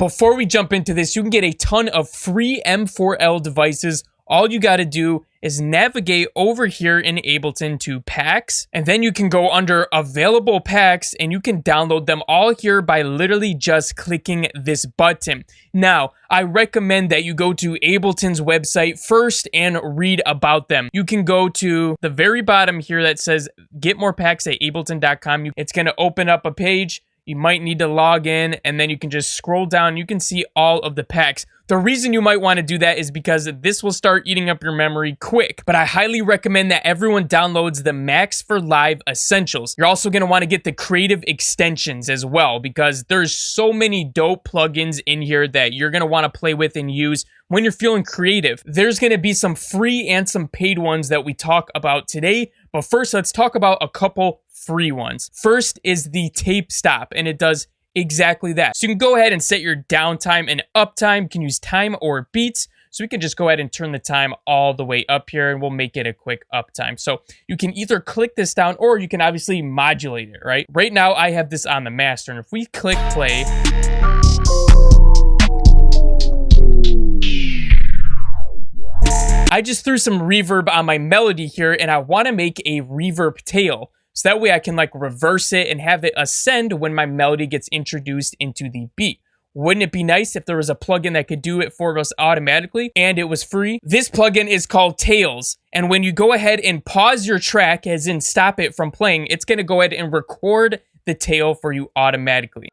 Before we jump into this, you can get a ton of free M4L devices. All you got to do is navigate over here in Ableton to packs, and then you can go under available packs and you can download them all here by literally just clicking this button. Now, I recommend that you go to Ableton's website first and read about them. You can go to the very bottom here that says get more packs at ableton.com. It's going to open up a page. You might need to log in, and then you can just scroll down. You can see all of the packs. The reason you might want to do that is because this will start eating up your memory quick. But I highly recommend that everyone downloads the Max for Live Essentials. You're also going to want to get the creative extensions as well, because there's so many dope plugins in here that you're going to want to play with and use when you're feeling creative. There's going to be some free and some paid ones that we talk about today. But first, let's talk about a couple free ones. First is the tape stop, and it does exactly that. So you can go ahead and set your downtime and uptime. You can use time or beats. So we can just go ahead and turn the time all the way up here, and we'll make it a quick uptime. So you can either click this down or you can obviously modulate it, right? Right now I have this on the master, and if we click play, I just threw some reverb on my melody here, and I want to make a reverb tail. So that way I can like reverse it and have it ascend when my melody gets introduced into the beat. Wouldn't it be nice if there was a plugin that could do it for us automatically and it was free? This plugin is called Tails. And when you go ahead and pause your track, as in stop it from playing, it's going to go ahead and record the tail for you automatically.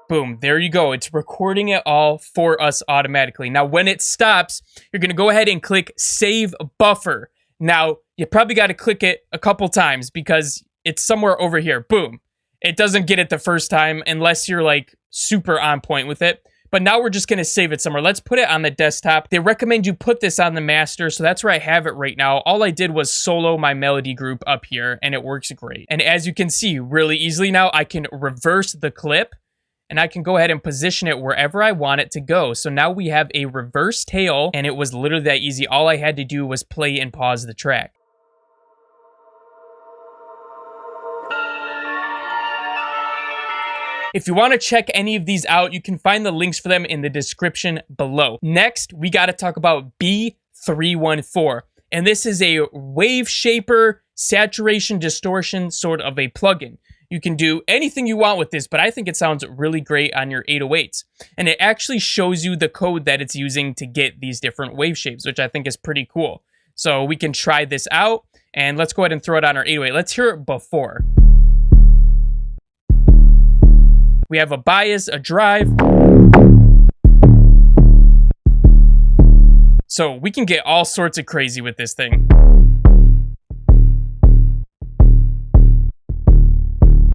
Boom, there you go. It's recording it all for us automatically. Now, when it stops, you're going to go ahead and click Save Buffer. Now, you probably got to click it a couple times because it's somewhere over here. Boom. It doesn't get it the first time unless you're like super on point with it. But now we're just going to save it somewhere. Let's put it on the desktop. They recommend you put this on the master, so that's where I have it right now. All I did was solo my melody group up here, and it works great. And as you can see really easily now, I can reverse the clip, and I can go ahead and position it wherever I want it to go. So now we have a reverse tail, and it was literally that easy. All I had to do was play and pause the track. If you want to check any of these out, you can find the links for them in the description below. Next, we got to talk about B314. And this is a wave shaper, saturation, distortion sort of a plugin. You can do anything you want with this, but I think it sounds really great on your 808s. And it actually shows you the code that it's using to get these different wave shapes, which I think is pretty cool. So we can try this out, and let's go ahead and throw it on our 808. Let's hear it before. We have a bias, a drive. So we can get all sorts of crazy with this thing.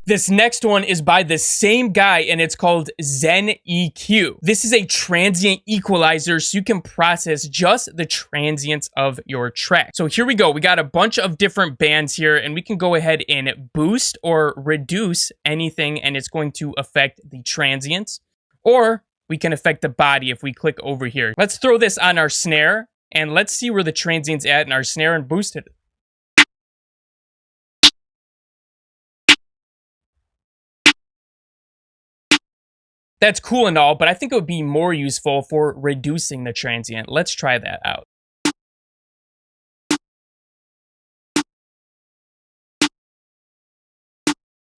This next one is by the same guy, and it's called Zen EQ. This is a transient equalizer, so you can process just the transients of your track. So here we go. We got a bunch of different bands here, and we can go ahead and boost or reduce anything, and it's going to affect the transients. Or we can affect the body if we click over here. Let's throw this on our snare, and let's see where the transient's at in our snare and boost it. That's cool and all, but I think it would be more useful for reducing the transient. Let's try that out.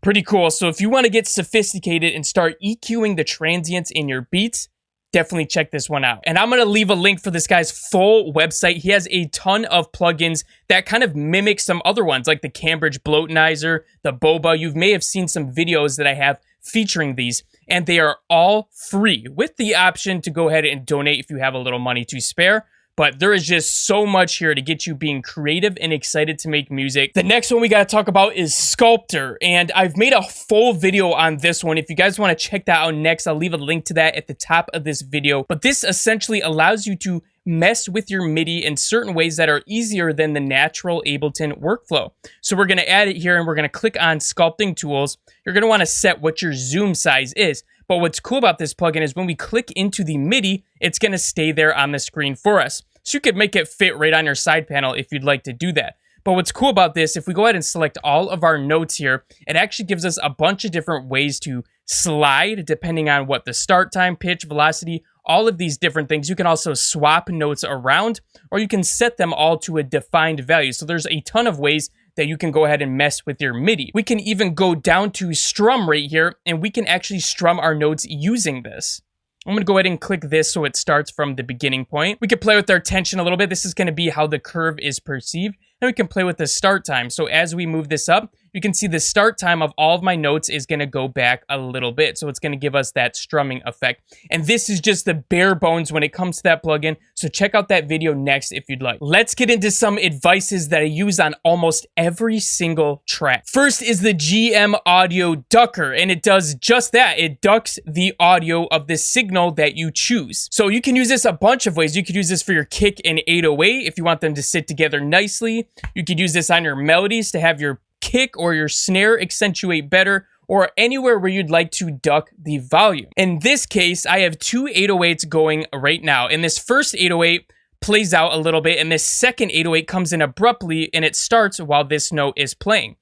Pretty cool. So if you want to get sophisticated and start EQing the transients in your beats, definitely check this one out. And I'm going to leave a link for this guy's full website. He has a ton of plugins that kind of mimic some other ones, like the Cambridge Bloatinizer, the Boba. You may have seen some videos that I have featuring these, and they are all free with the option to go ahead and donate if you have a little money to spare. But there is just so much here to get you being creative and excited to make music. The next one we got to talk about is Sculptor, and I've made a full video on this one. If you guys want to check that out next, I'll leave a link to that at the top of this video. But this essentially allows you to mess with your MIDI in certain ways that are easier than the natural Ableton workflow. So we're going to add it here, and we're going to click on Sculpting Tools. You're going to want to set what your zoom size is. But what's cool about this plugin is when we click into the MIDI, it's going to stay there on the screen for us. So you could make it fit right on your side panel if you'd like to do that. But what's cool about this, if we go ahead and select all of our notes here, it actually gives us a bunch of different ways to slide depending on what the start time, pitch, velocity, all of these different things. You can also swap notes around, or you can set them all to a defined value. So there's a ton of ways that you can go ahead and mess with your MIDI. We can even go down to strum right here, and we can actually strum our notes using this. I'm going to go ahead and click this so it starts from the beginning point. We can play with our tension a little bit. This is going to be how the curve is perceived. And we can play with the start time. So as we move this up, you can see the start time of all of my notes is going to go back a little bit. So it's going to give us that strumming effect. And this is just the bare bones when it comes to that plugin. So check out that video next if you'd like. Let's get into some advices that I use on almost every single track. First is the GM Audio Ducker, and it does just that. It ducks the audio of the signal that you choose. So you can use this a bunch of ways. You could use this for your kick and 808 if you want them to sit together nicely. You could use this on your melodies to have your kick or your snare accentuate better, or anywhere where you'd like to duck the volume. In this case, I have two 808s going right now, and this first 808 plays out a little bit, and this second 808 comes in abruptly, and it starts while this note is playing.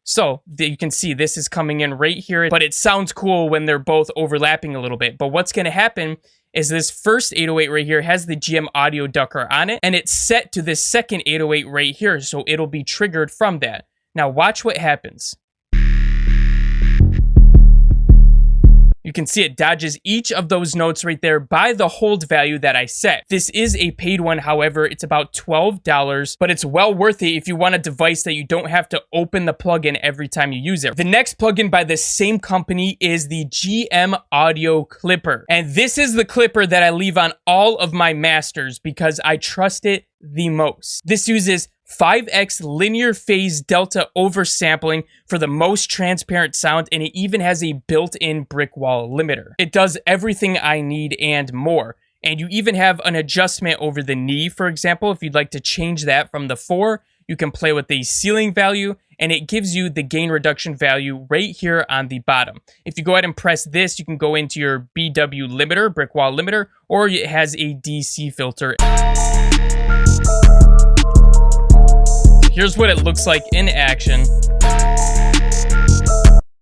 So you can see this is coming in right here, but it sounds cool when they're both overlapping a little bit. But what's going to happen is this first 808 right here has the GM Audio Ducker on it, and it's set to this second 808 right here, so it'll be triggered from that. Now watch what happens. You can see it dodges each of those notes right there by the hold value that I set. This is a paid one, however, it's about $12, but it's well worth it if you want a device that you don't have to open the plugin every time you use it. The next plugin by the same company is the GM Audio Clipper. And this is the clipper that I leave on all of my masters because I trust it the most. This uses 5x linear phase delta oversampling for the most transparent sound, and it even has a built-in brick wall limiter. It does everything I need and more. And you even have an adjustment over the knee, for example. If you'd like to change that from the 4, you can play with the ceiling value, and it gives you the gain reduction value right here on the bottom. If you go ahead and press this, you can go into your BW limiter, brick wall limiter, or it has a DC filter. Here's what it looks like in action.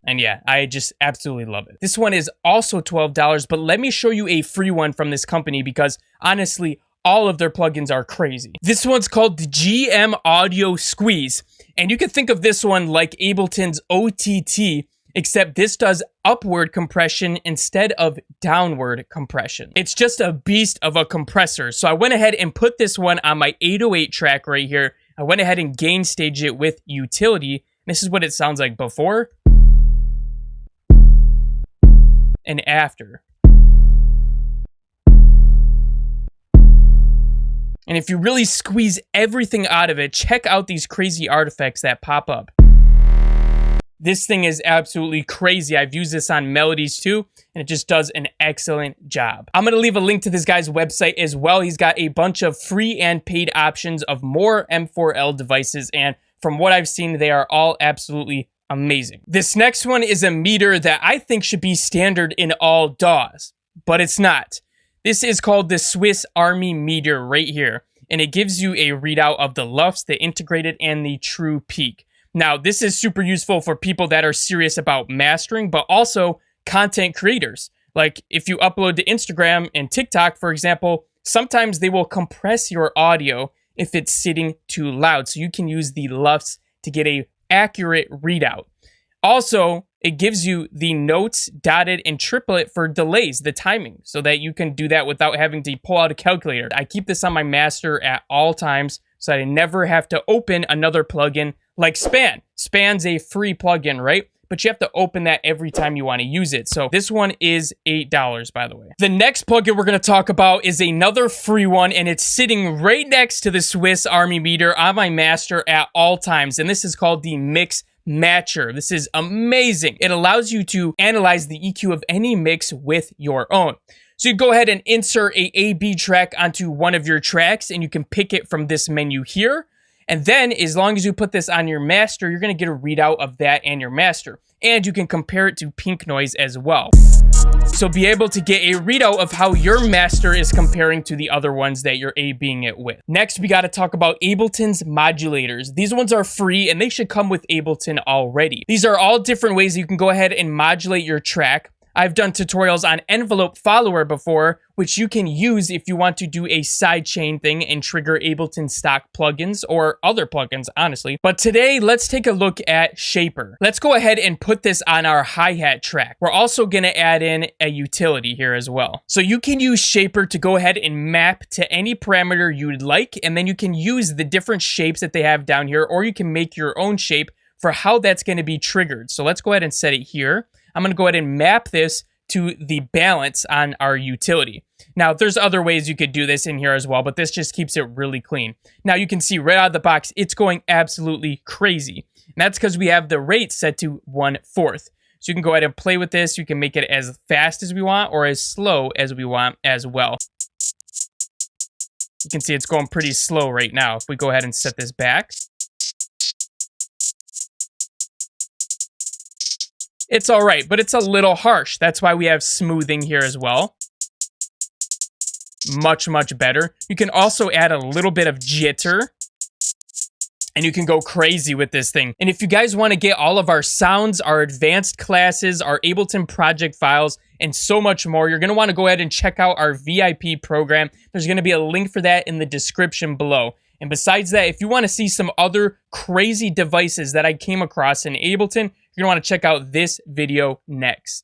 And yeah, I just absolutely love it. This one is also $12, but let me show you a free one from this company because honestly, all of their plugins are crazy. This one's called the GM Audio Squeeze. And you can think of this one like Ableton's OTT, except this does upward compression instead of downward compression. It's just a beast of a compressor. So I went ahead and put this one on my 808 track right here. I went ahead and gain staged it with utility. This is what it sounds like before and after. And if you really squeeze everything out of it, check out these crazy artifacts that pop up. This thing is absolutely crazy. I've used this on melodies too, and it just does an excellent job. I'm going to leave a link to this guy's website as well. He's got a bunch of free and paid options of more M4L devices, and from what I've seen, they are all absolutely amazing. This next one is a meter that I think should be standard in all DAWs, but it's not. This is called the Swiss Army meter right here, and it gives you a readout of the LUFS, the integrated, and the true peak. Now, this is super useful for people that are serious about mastering, but also content creators. Like if you upload to Instagram and TikTok, for example, sometimes they will compress your audio if it's sitting too loud. So you can use the LUFS to get an accurate readout. Also, it gives you the notes, dotted, and triplet for delays, the timing, so that you can do that without having to pull out a calculator. I keep this on my master at all times so that I never have to open another plugin like Span. Span's a free plugin, right? But you have to open that every time you want to use it. So this one is $8, by the way. The next plugin we're going to talk about is another free one, and it's sitting right next to the Swiss Army meter on my master at all times. And this is called the Mix Matcher. This is amazing. It allows you to analyze the EQ of any mix with your own. So you go ahead and insert a A/B track onto one of your tracks, and you can pick it from this menu here. And then as long as you put this on your master, you're going to get a readout of that and your master. And you can compare it to pink noise as well. So be able to get a readout of how your master is comparing to the other ones that you're A/Bing it with. Next, we got to talk about Ableton's modulators. These ones are free and they should come with Ableton already. These are all different ways you can go ahead and modulate your track. I've done tutorials on envelope follower before, which you can use if you want to do a sidechain thing and trigger Ableton stock plugins or other plugins, honestly. But today, let's take a look at Shaper. Let's go ahead and put this on our hi-hat track. We're also going to add in a utility here as well. So you can use Shaper to go ahead and map to any parameter you'd like, and then you can use the different shapes that they have down here, or you can make your own shape for how that's going to be triggered. So let's go ahead and set it here. I'm going to go ahead and map this to the balance on our utility. Now, there's other ways you could do this in here as well, but this just keeps it really clean. Now, you can see right out of the box, it's going absolutely crazy. And that's because we have the rate set to 1/4. So you can go ahead and play with this. You can make it as fast as we want or as slow as we want as well. You can see it's going pretty slow right now. If we go ahead and set this back, it's all right, but it's a little harsh. That's why we have smoothing here as well. Much, much better. You can also add a little bit of jitter, and you can go crazy with this thing. And if you guys want to get all of our sounds, our advanced classes, our Ableton project files, and so much more, you're going to want to go ahead and check out our VIP program. There's going to be a link for that in the description below. And besides that, if you want to see some other crazy devices that I came across in Ableton, you're going to want to check out this video next.